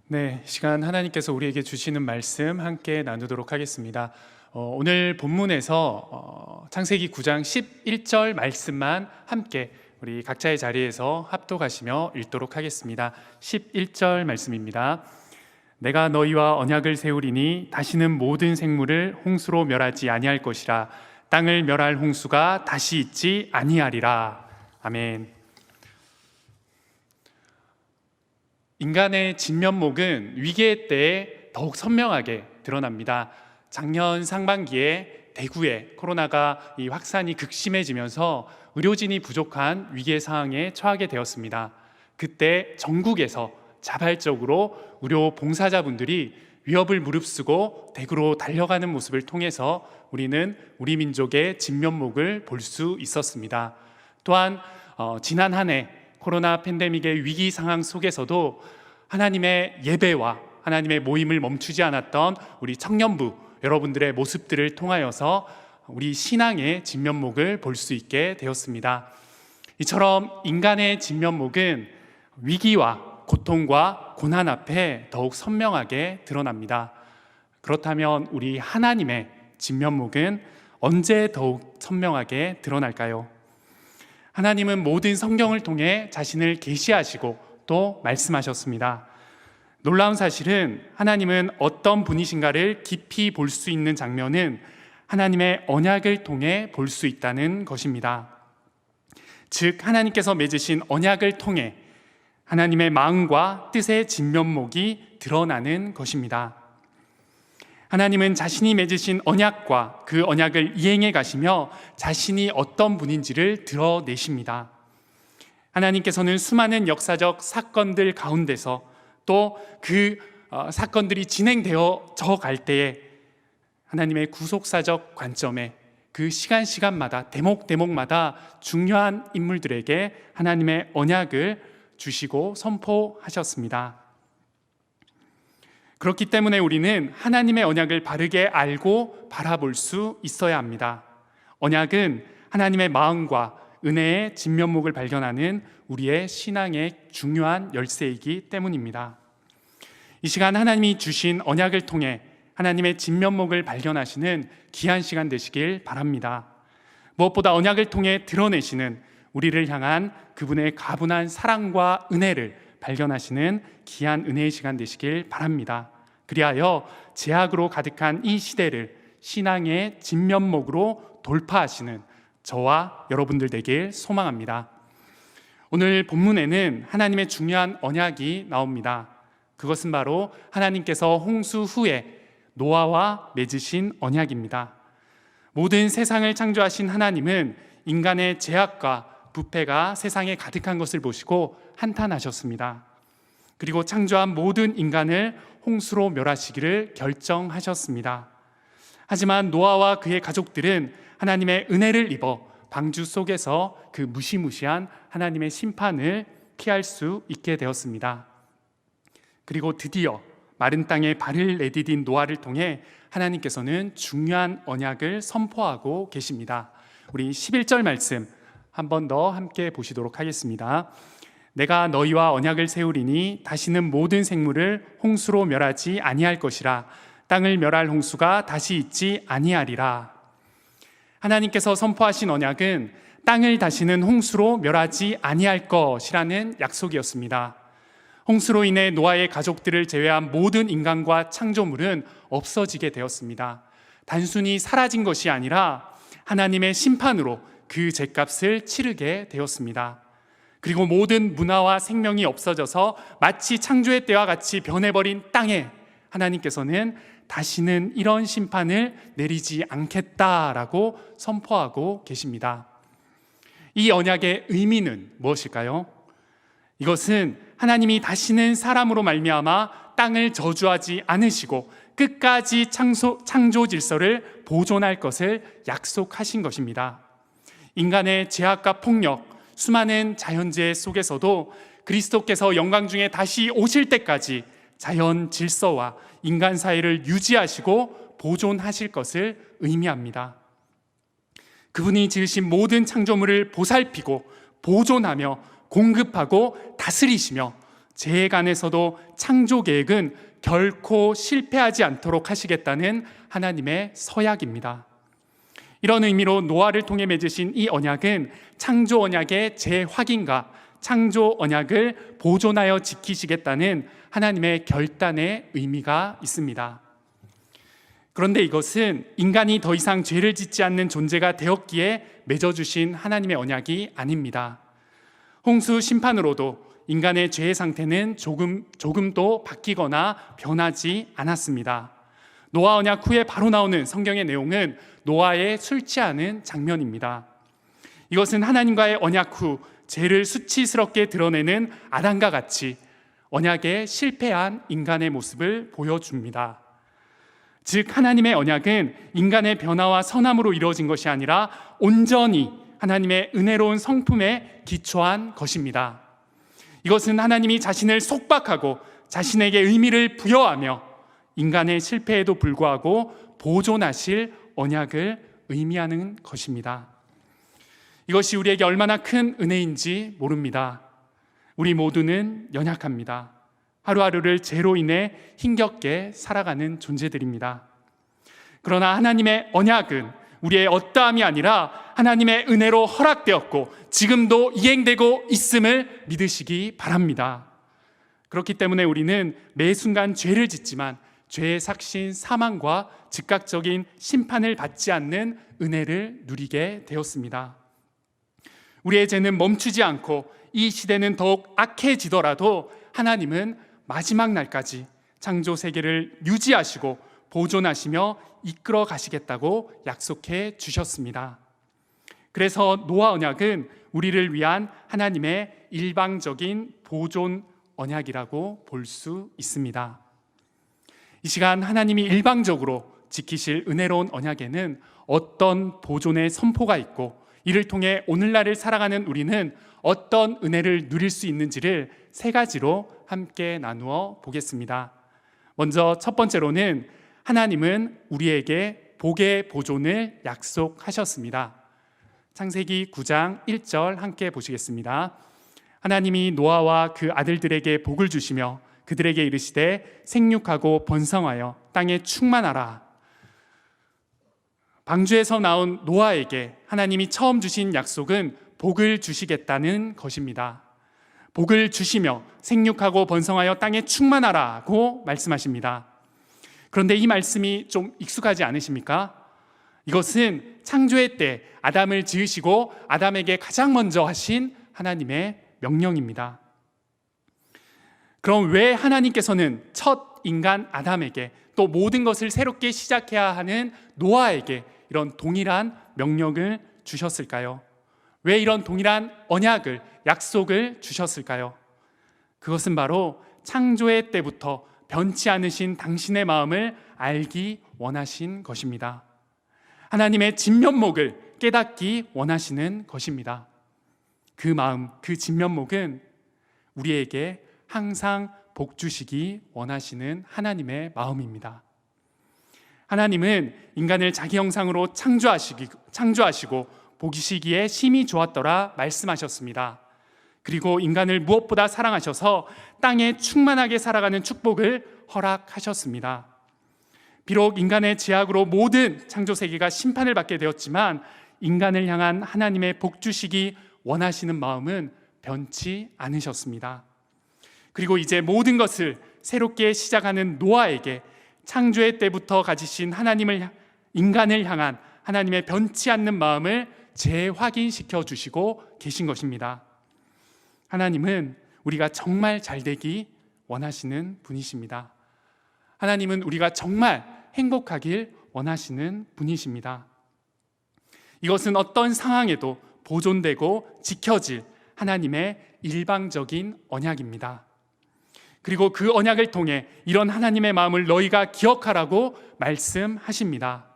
네, 시간 하나님께서 우리에게 주시는 말씀 함께 나누도록 하겠습니다. 오늘 본문에서 창세기 9장 11절 말씀만 함께 우리 각자의 자리에서 합독하시며 읽도록 하겠습니다. 11절 말씀입니다. 내가 너희와 언약을 세우리니 다시는 모든 생물을 홍수로 멸하지 아니할 것이라. 땅을 멸할 홍수가 다시 있지 아니하리라. 아멘. 인간의 진면목은 위기의 때에 더욱 선명하게 드러납니다. 작년 상반기에 대구에 코로나가 확산이 극심해지면서 의료진이 부족한 위기의 상황에 처하게 되었습니다. 그때 전국에서 자발적으로 의료 봉사자분들이 위협을 무릅쓰고 대구로 달려가는 모습을 통해서 우리는 우리 민족의 진면목을 볼 수 있었습니다. 또한 지난 한 해 코로나 팬데믹의 위기 상황 속에서도 하나님의 예배와 하나님의 모임을 멈추지 않았던 우리 청년부 여러분들의 모습들을 통하여서 우리 신앙의 진면목을 볼 수 있게 되었습니다. 이처럼 인간의 진면목은 위기와 고통과 고난 앞에 더욱 선명하게 드러납니다. 그렇다면 우리 하나님의 진면목은 언제 더욱 선명하게 드러날까요? 하나님은 모든 성경을 통해 자신을 계시하시고 또 말씀하셨습니다. 놀라운 사실은 하나님은 어떤 분이신가를 깊이 볼 수 있는 장면은 하나님의 언약을 통해 볼 수 있다는 것입니다. 즉 하나님께서 맺으신 언약을 통해 하나님의 마음과 뜻의 진면목이 드러나는 것입니다. 하나님은 자신이 맺으신 언약과 그 언약을 이행해 가시며 자신이 어떤 분인지를 드러내십니다. 하나님께서는 수많은 역사적 사건들 가운데서 또 그 사건들이 진행되어져 갈 때에 하나님의 구속사적 관점에 그 시간마다 대목마다 중요한 인물들에게 하나님의 언약을 주시고 선포하셨습니다. 그렇기 때문에 우리는 하나님의 언약을 바르게 알고 바라볼 수 있어야 합니다. 언약은 하나님의 마음과 은혜의 진면목을 발견하는 우리의 신앙의 중요한 열쇠이기 때문입니다. 이 시간 하나님이 주신 언약을 통해 하나님의 진면목을 발견하시는 귀한 시간 되시길 바랍니다. 무엇보다 언약을 통해 드러내시는 우리를 향한 그분의 가분한 사랑과 은혜를 발견하시는 귀한 은혜의 시간 되시길 바랍니다. 그리하여 죄악으로 가득한 이 시대를 신앙의 진면목으로 돌파하시는 저와 여러분들 되길 소망합니다. 오늘 본문에는 하나님의 중요한 언약이 나옵니다. 그것은 바로 하나님께서 홍수 후에 노아와 맺으신 언약입니다. 모든 세상을 창조하신 하나님은 인간의 죄악과 부패가 세상에 가득한 것을 보시고 한탄하셨습니다. 그리고 창조한 모든 인간을 홍수로 멸하시기를 결정하셨습니다. 하지만 노아와 그의 가족들은 하나님의 은혜를 입어 방주 속에서 그 무시무시한 하나님의 심판을 피할 수 있게 되었습니다. 그리고 드디어 마른 땅에 발을 내디딘 노아를 통해 하나님께서는 중요한 언약을 선포하고 계십니다. 우리 11절 말씀 한 번 더 함께 보시도록 하겠습니다. 내가 너희와 언약을 세우리니 다시는 모든 생물을 홍수로 멸하지 아니할 것이라. 땅을 멸할 홍수가 다시 있지 아니하리라. 하나님께서 선포하신 언약은 땅을 다시는 홍수로 멸하지 아니할 것이라는 약속이었습니다. 홍수로 인해 노아의 가족들을 제외한 모든 인간과 창조물은 없어지게 되었습니다. 단순히 사라진 것이 아니라 하나님의 심판으로 그 죗값을 치르게 되었습니다. 그리고 모든 문화와 생명이 없어져서 마치 창조의 때와 같이 변해버린 땅에 하나님께서는 다시는 이런 심판을 내리지 않겠다라고 선포하고 계십니다. 이 언약의 의미는 무엇일까요? 이것은 하나님이 다시는 사람으로 말미암아 땅을 저주하지 않으시고 끝까지 창조 질서를 보존할 것을 약속하신 것입니다. 인간의 죄악과 폭력, 수많은 자연재해 속에서도 그리스도께서 영광 중에 다시 오실 때까지 자연 질서와 인간 사이를 유지하시고 보존하실 것을 의미합니다. 그분이 지으신 모든 창조물을 보살피고 보존하며 공급하고 다스리시며 재해관에서도 창조 계획은 결코 실패하지 않도록 하시겠다는 하나님의 서약입니다. 이런 의미로 노아를 통해 맺으신 이 언약은 창조 언약의 재확인과 창조 언약을 보존하여 지키시겠다는 하나님의 결단의 의미가 있습니다. 그런데 이것은 인간이 더 이상 죄를 짓지 않는 존재가 되었기에 맺어주신 하나님의 언약이 아닙니다. 홍수 심판으로도 인간의 죄의 상태는 조금도 바뀌거나 변하지 않았습니다. 노아 언약 후에 바로 나오는 성경의 내용은 노아의 술 취하는 장면입니다. 이것은 하나님과의 언약 후 죄를 수치스럽게 드러내는 아담과 같이 언약에 실패한 인간의 모습을 보여줍니다. 즉 하나님의 언약은 인간의 변화와 선함으로 이루어진 것이 아니라 온전히 하나님의 은혜로운 성품에 기초한 것입니다. 이것은 하나님이 자신을 속박하고 자신에게 의미를 부여하며 인간의 실패에도 불구하고 보존하실 언약을 의미하는 것입니다. 이것이 우리에게 얼마나 큰 은혜인지 모릅니다. 우리 모두는 연약합니다. 하루하루를 죄로 인해 힘겹게 살아가는 존재들입니다. 그러나 하나님의 언약은 우리의 어떠함이 아니라 하나님의 은혜로 허락되었고 지금도 이행되고 있음을 믿으시기 바랍니다. 그렇기 때문에 우리는 매 순간 죄를 짓지만 죄의 삭신 사망과 즉각적인 심판을 받지 않는 은혜를 누리게 되었습니다. 우리의 죄는 멈추지 않고 이 시대는 더욱 악해지더라도 하나님은 마지막 날까지 창조 세계를 유지하시고 보존하시며 이끌어 가시겠다고 약속해 주셨습니다. 그래서 노아 언약은 우리를 위한 하나님의 일방적인 보존 언약이라고 볼 수 있습니다. 이 시간 하나님이 일방적으로 지키실 은혜로운 언약에는 어떤 보존의 선포가 있고 이를 통해 오늘날을 살아가는 우리는 어떤 은혜를 누릴 수 있는지를 세 가지로 함께 나누어 보겠습니다. 먼저 첫 번째로는 하나님은 우리에게 복의 보존을 약속하셨습니다. 창세기 9장 1절 함께 보시겠습니다. 하나님이 노아와 그 아들들에게 복을 주시며 그들에게 이르시되 생육하고 번성하여 땅에 충만하라. 방주에서 나온 노아에게 하나님이 처음 주신 약속은 복을 주시겠다는 것입니다. 복을 주시며 생육하고 번성하여 땅에 충만하라고 말씀하십니다. 그런데 이 말씀이 좀 익숙하지 않으십니까? 이것은 창조의 때 아담을 지으시고 아담에게 가장 먼저 하신 하나님의 명령입니다. 그럼 왜 하나님께서는 첫 인간 아담에게 또 모든 것을 새롭게 시작해야 하는 노아에게 이런 동일한 명령을 주셨을까요? 왜 이런 동일한 언약을, 약속을 주셨을까요? 그것은 바로 창조의 때부터 변치 않으신 당신의 마음을 알기 원하신 것입니다. 하나님의 진면목을 깨닫기 원하시는 것입니다. 그 마음, 그 진면목은 우리에게 항상 복 주시기 원하시는 하나님의 마음입니다. 하나님은 인간을 자기 형상으로 창조하시고 보시기에 심히 좋았더라 말씀하셨습니다. 그리고 인간을 무엇보다 사랑하셔서 땅에 충만하게 살아가는 축복을 허락하셨습니다. 비록 인간의 죄악으로 모든 창조 세계가 심판을 받게 되었지만 인간을 향한 하나님의 복 주시기 원하시는 마음은 변치 않으셨습니다. 그리고 이제 모든 것을 새롭게 시작하는 노아에게 창조의 때부터 가지신 인간을 향한 하나님의 변치 않는 마음을 재확인시켜 주시고 계신 것입니다. 하나님은 우리가 정말 잘되기 원하시는 분이십니다. 하나님은 우리가 정말 행복하길 원하시는 분이십니다. 이것은 어떤 상황에도 보존되고 지켜질 하나님의 일방적인 언약입니다. 그리고 그 언약을 통해 이런 하나님의 마음을 너희가 기억하라고 말씀하십니다.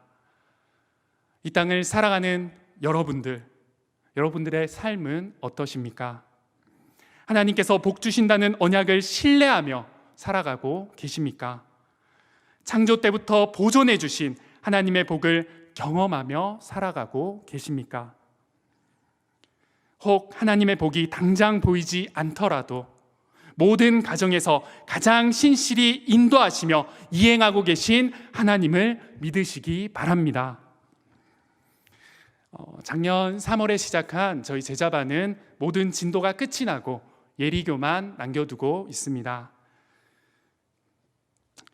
이 땅을 살아가는 여러분들의 삶은 어떠십니까? 하나님께서 복 주신다는 언약을 신뢰하며 살아가고 계십니까? 창조 때부터 보존해 주신 하나님의 복을 경험하며 살아가고 계십니까? 혹 하나님의 복이 당장 보이지 않더라도 모든 가정에서 가장 신실히 인도하시며 이행하고 계신 하나님을 믿으시기 바랍니다. 작년 3월에 시작한 저희 제자반은 모든 진도가 끝이 나고 예리교만 남겨두고 있습니다.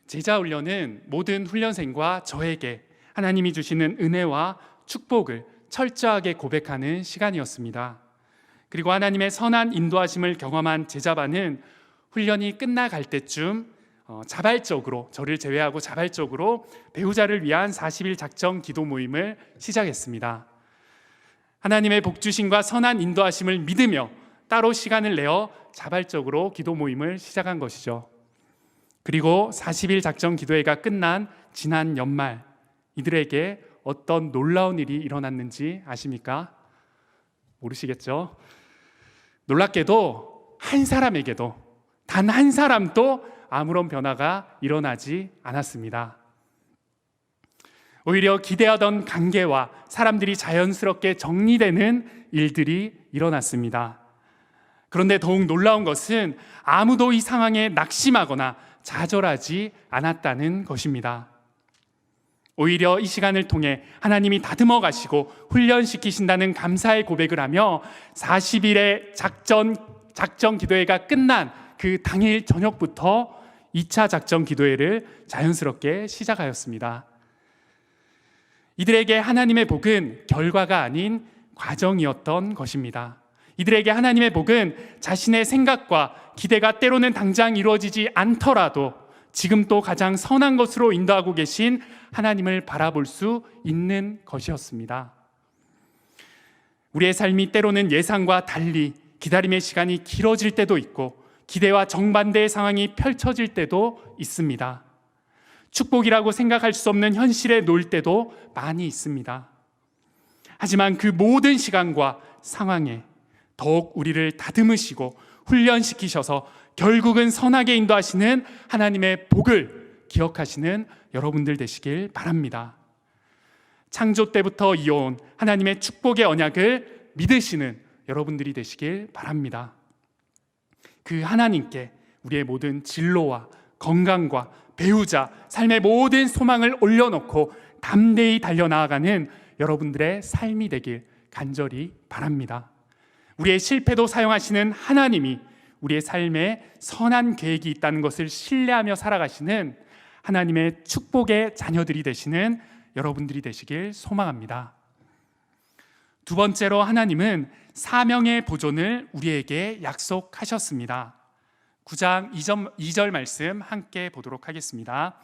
제자훈련은 모든 훈련생과 저에게 하나님이 주시는 은혜와 축복을 철저하게 고백하는 시간이었습니다. 그리고 하나님의 선한 인도하심을 경험한 제자반은 훈련이 끝나갈 때쯤 자발적으로, 저를 제외하고 자발적으로 배우자를 위한 40일 작정 기도 모임을 시작했습니다. 하나님의 복주심과 선한 인도하심을 믿으며 따로 시간을 내어 자발적으로 기도 모임을 시작한 것이죠. 그리고 40일 작정 기도회가 끝난 지난 연말, 이들에게 어떤 놀라운 일이 일어났는지 아십니까? 모르시겠죠? 놀랍게도 한 사람에게도, 단 한 사람도 아무런 변화가 일어나지 않았습니다. 오히려 기대하던 관계와 사람들이 자연스럽게 정리되는 일들이 일어났습니다. 그런데 더욱 놀라운 것은 아무도 이 상황에 낙심하거나 좌절하지 않았다는 것입니다. 오히려 이 시간을 통해 하나님이 다듬어 가시고 훈련시키신다는 감사의 고백을 하며 40일의 작정 기도회가 끝난 그 당일 저녁부터 2차 작정 기도회를 자연스럽게 시작하였습니다. 이들에게 하나님의 복은 결과가 아닌 과정이었던 것입니다. 이들에게 하나님의 복은 자신의 생각과 기대가 때로는 당장 이루어지지 않더라도 지금 또 가장 선한 것으로 인도하고 계신 하나님을 바라볼 수 있는 것이었습니다. 우리의 삶이 때로는 예상과 달리 기다림의 시간이 길어질 때도 있고 기대와 정반대의 상황이 펼쳐질 때도 있습니다. 축복이라고 생각할 수 없는 현실에 놓일 때도 많이 있습니다. 하지만 그 모든 시간과 상황에 더욱 우리를 다듬으시고 훈련시키셔서 결국은 선하게 인도하시는 하나님의 복을 기억하시는 여러분들 되시길 바랍니다. 창조 때부터 이어온 하나님의 축복의 언약을 믿으시는 여러분들이 되시길 바랍니다. 그 하나님께 우리의 모든 진로와 건강과 배우자, 삶의 모든 소망을 올려놓고 담대히 달려나아가는 여러분들의 삶이 되길 간절히 바랍니다. 우리의 실패도 사용하시는 하나님이 우리의 삶에 선한 계획이 있다는 것을 신뢰하며 살아가시는 하나님의 축복의 자녀들이 되시는 여러분들이 되시길 소망합니다. 두 번째로 하나님은 사명의 보존을 우리에게 약속하셨습니다. 9장 2절 말씀 함께 보도록 하겠습니다.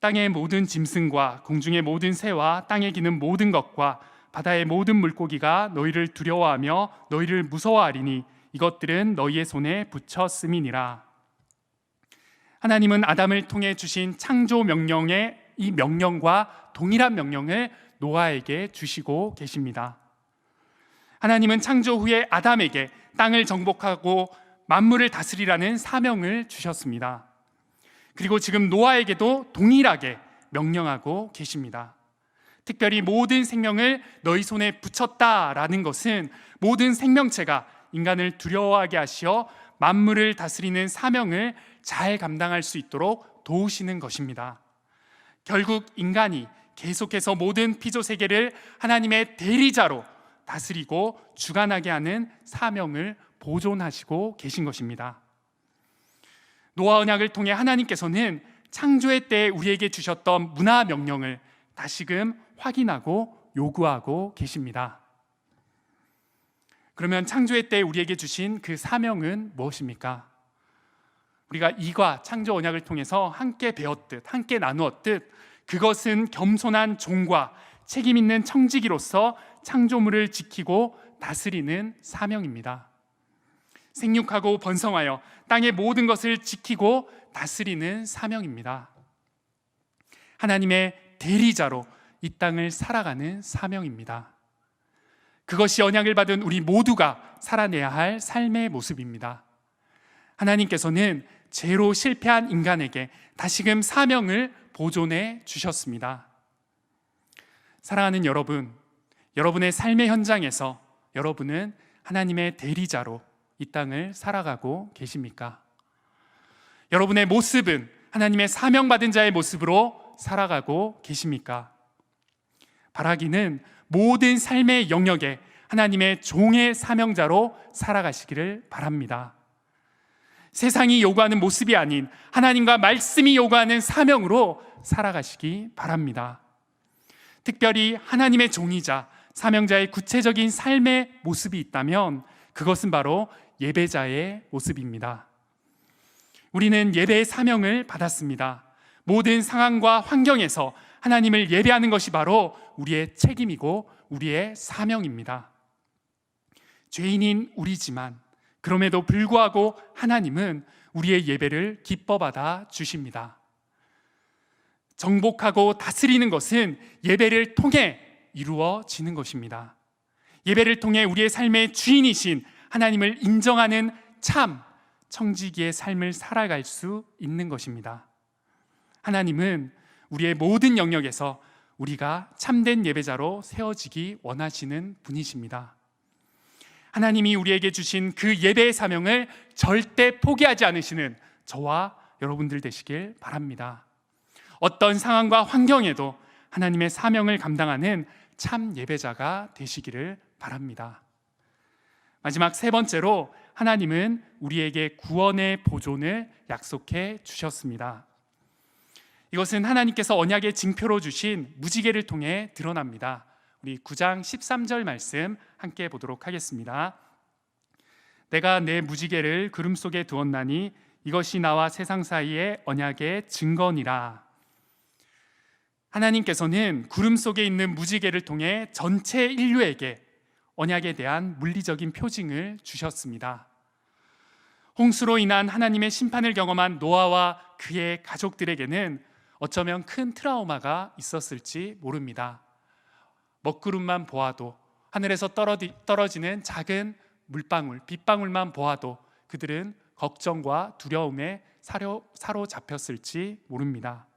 땅의 모든 짐승과 공중의 모든 새와 땅에 기는 모든 것과 바다의 모든 물고기가 너희를 두려워하며 너희를 무서워하리니 이것들은 너희의 손에 붙였음이니라. 하나님은 아담을 통해 주신 창조 명령의 이 명령과 동일한 명령을 노아에게 주시고 계십니다. 하나님은 창조 후에 아담에게 땅을 정복하고 만물을 다스리라는 사명을 주셨습니다. 그리고 지금 노아에게도 동일하게 명령하고 계십니다. 특별히 모든 생명을 너희 손에 붙였다라는 것은 모든 생명체가 인간을 두려워하게 하시어 만물을 다스리는 사명을 잘 감당할 수 있도록 도우시는 것입니다. 결국 인간이 계속해서 모든 피조 세계를 하나님의 대리자로 다스리고 주관하게 하는 사명을 보존하시고 계신 것입니다. 노아 언약을 통해 하나님께서는 창조의 때에 우리에게 주셨던 문화 명령을 다시금 확인하고 요구하고 계십니다. 그러면 창조의 때에 우리에게 주신 그 사명은 무엇입니까? 우리가 이과 창조 언약을 통해서 함께 배웠듯, 함께 나누었듯 그것은 겸손한 종과 책임 있는 청지기로서 창조물을 지키고 다스리는 사명입니다. 생육하고 번성하여 땅의 모든 것을 지키고 다스리는 사명입니다. 하나님의 대리자로 이 땅을 살아가는 사명입니다. 그것이 언약을 받은 우리 모두가 살아내야 할 삶의 모습입니다. 하나님께서는 죄로 실패한 인간에게 다시금 사명을 보존해 주셨습니다. 사랑하는 여러분, 여러분의 삶의 현장에서 여러분은 하나님의 대리자로 이 땅을 살아가고 계십니까? 여러분의 모습은 하나님의 사명받은 자의 모습으로 살아가고 계십니까? 바라기는 모든 삶의 영역에 하나님의 종의 사명자로 살아가시기를 바랍니다. 세상이 요구하는 모습이 아닌 하나님과 말씀이 요구하는 사명으로 살아가시기 바랍니다. 특별히 하나님의 종이자 사명자의 구체적인 삶의 모습이 있다면 그것은 바로 예배자의 모습입니다. 우리는 예배의 사명을 받았습니다. 모든 상황과 환경에서 하나님을 예배하는 것이 바로 우리의 책임이고 우리의 사명입니다. 죄인인 우리지만 그럼에도 불구하고 하나님은 우리의 예배를 기뻐 받아 주십니다. 정복하고 다스리는 것은 예배를 통해 이루어지는 것입니다. 예배를 통해 우리의 삶의 주인이신 하나님을 인정하는 참 청지기의 삶을 살아갈 수 있는 것입니다. 하나님은 우리의 모든 영역에서 우리가 참된 예배자로 세워지기 원하시는 분이십니다. 하나님이 우리에게 주신 그 예배의 사명을 절대 포기하지 않으시는 저와 여러분들 되시길 바랍니다. 어떤 상황과 환경에도 하나님의 사명을 감당하는 참 예배자가 되시기를 바랍니다. 마지막 세 번째로 하나님은 우리에게 구원의 보존을 약속해 주셨습니다. 이것은 하나님께서 언약의 징표로 주신 무지개를 통해 드러납니다. 우리 9장 13절 말씀 함께 보도록 하겠습니다. 내가 내 무지개를 구름 속에 두었나니 이것이 나와 세상 사이의 언약의 증거니라. 하나님께서는 구름 속에 있는 무지개를 통해 전체 인류에게 언약에 대한 물리적인 표징을 주셨습니다. 홍수로 인한 하나님의 심판을 경험한 노아와 그의 가족들에게는 어쩌면 큰 트라우마가 있었을지 모릅니다. 먹구름만 보아도, 하늘에서 떨어지는 작은 물방울, 빗방울만 보아도 그들은 걱정과 두려움에 사로잡혔을지 모릅니다.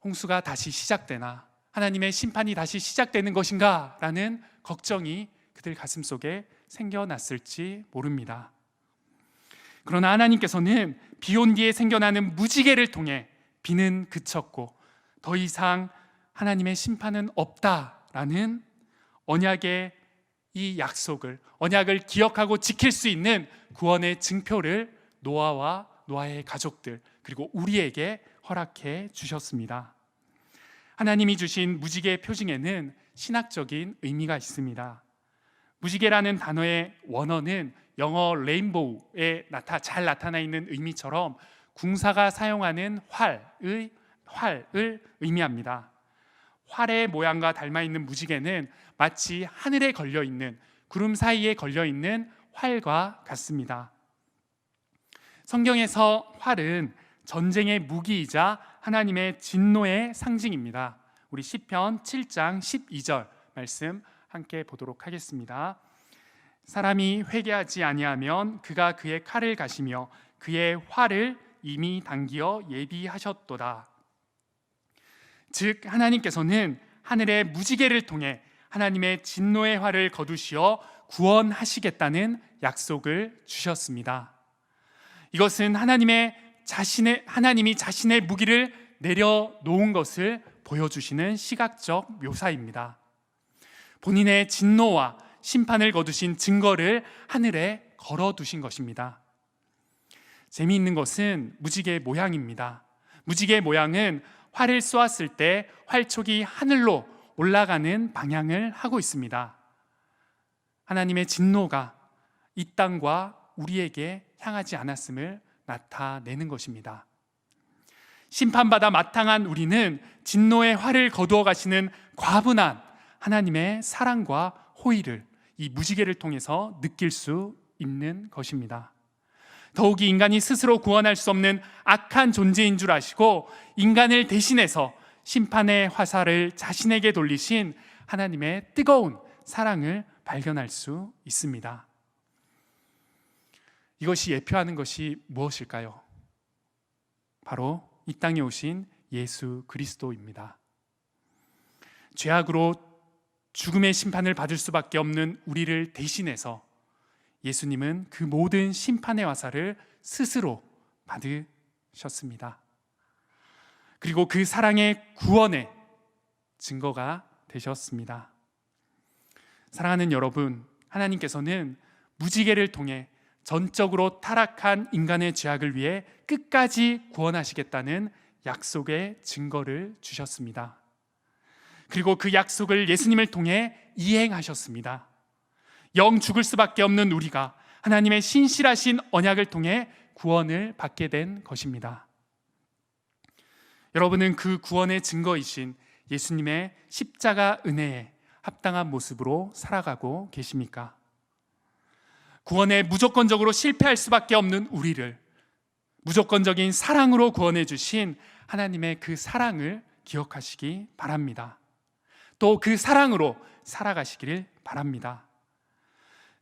홍수가 다시 시작되나, 하나님의 심판이 다시 시작되는 것인가 라는 걱정이 그들 가슴속에 생겨났을지 모릅니다. 그러나 하나님께서는 비온 뒤에 생겨나는 무지개를 통해 비는 그쳤고 더 이상 하나님의 심판은 없다라는 언약의 이 약속을, 언약을 기억하고 지킬 수 있는 구원의 증표를 노아와 노아의 가족들 그리고 우리에게 허락해 주셨습니다. 하나님이 주신 무지개 표징에는 신학적인 의미가 있습니다. 무지개라는 단어의 원어는 영어 레인보우에 잘 나타나 있는 의미처럼 궁사가 사용하는 활을 의미합니다. 활의 모양과 닮아 있는 무지개는 마치 하늘에 걸려 있는, 구름 사이에 걸려 있는 활과 같습니다. 성경에서 활은 전쟁의 무기이자 하나님의 진노의 상징입니다. 우리 시편 7장 12절 말씀 함께 보도록 하겠습니다. 사람이 회개하지 아니하면 그가 그의 칼을 가시며 그의 활을 이미 당기어 예비하셨도다. 즉 하나님께서는 하늘의 무지개를 통해 하나님의 진노의 활을 거두시어 구원하시겠다는 약속을 주셨습니다. 이것은 하나님이 자신의 무기를 내려놓은 것을 보여주시는 시각적 묘사입니다. 본인의 진노와 심판을 거두신 증거를 하늘에 걸어두신 것입니다. 재미있는 것은 무지개 모양입니다. 무지개 모양은 활을 쏘았을 때 활촉이 하늘로 올라가는 방향을 하고 있습니다. 하나님의 진노가 이 땅과 우리에게 향하지 않았음을 나타내는 것입니다. 심판받아 마땅한 우리는 진노의 활을 거두어 가시는 과분한 하나님의 사랑과 호의를 이 무지개를 통해서 느낄 수 있는 것입니다. 더욱이 인간이 스스로 구원할 수 없는 악한 존재인 줄 아시고 인간을 대신해서 심판의 화살을 자신에게 돌리신 하나님의 뜨거운 사랑을 발견할 수 있습니다. 이것이 예표하는 것이 무엇일까요? 바로 이 땅에 오신 예수 그리스도입니다. 죄악으로 죽음의 심판을 받을 수밖에 없는 우리를 대신해서 예수님은 그 모든 심판의 화살을 스스로 받으셨습니다. 그리고 그 사랑의 구원의 증거가 되셨습니다. 사랑하는 여러분, 하나님께서는 무지개를 통해 전적으로 타락한 인간의 죄악을 위해 끝까지 구원하시겠다는 약속의 증거를 주셨습니다. 그리고 그 약속을 예수님을 통해 이행하셨습니다. 영 죽을 수밖에 없는 우리가 하나님의 신실하신 언약을 통해 구원을 받게 된 것입니다. 여러분은 그 구원의 증거이신 예수님의 십자가 은혜에 합당한 모습으로 살아가고 계십니까? 구원에 무조건적으로 실패할 수밖에 없는 우리를 무조건적인 사랑으로 구원해 주신 하나님의 그 사랑을 기억하시기 바랍니다. 또 그 사랑으로 살아가시기를 바랍니다.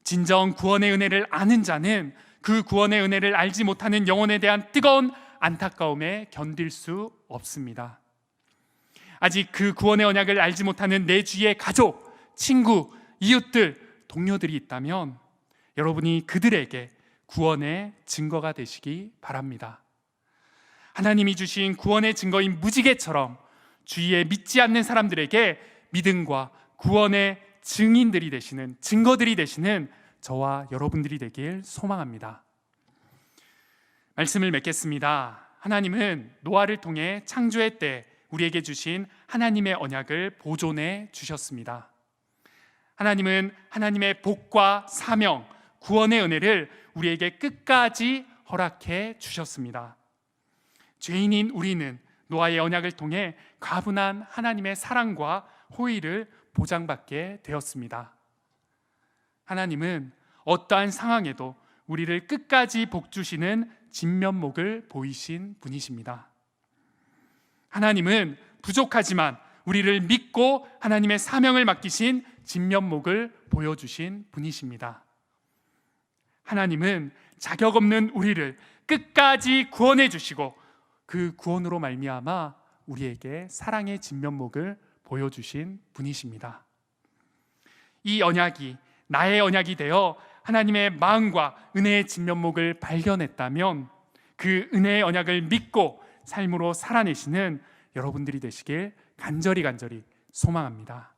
진정 구원의 은혜를 아는 자는 그 구원의 은혜를 알지 못하는 영혼에 대한 뜨거운 안타까움에 견딜 수 없습니다. 아직 그 구원의 언약을 알지 못하는 내 주위의 가족, 친구, 이웃들, 동료들이 있다면 여러분이 그들에게 구원의 증거가 되시기 바랍니다. 하나님이 주신 구원의 증거인 무지개처럼 주위에 믿지 않는 사람들에게 믿음과 구원의 증인들이 되시는, 증거들이 되시는 저와 여러분들이 되길 소망합니다. 말씀을 맺겠습니다. 하나님은 노아를 통해 창조의 때 우리에게 주신 하나님의 언약을 보존해 주셨습니다. 하나님은 하나님의 복과 사명, 구원의 은혜를 우리에게 끝까지 허락해 주셨습니다. 죄인인 우리는 노아의 언약을 통해 가분한 하나님의 사랑과 호의를 보장받게 되었습니다. 하나님은 어떠한 상황에도 우리를 끝까지 복주시는 진면목을 보이신 분이십니다. 하나님은 부족하지만 우리를 믿고 하나님의 사명을 맡기신 진면목을 보여주신 분이십니다. 하나님은 자격 없는 우리를 끝까지 구원해 주시고 그 구원으로 말미암아 우리에게 사랑의 진면목을 보여주신 분이십니다. 이 언약이 나의 언약이 되어 하나님의 마음과 은혜의 진면목을 발견했다면 그 은혜의 언약을 믿고 삶으로 살아내시는 여러분들이 되시길 간절히 소망합니다.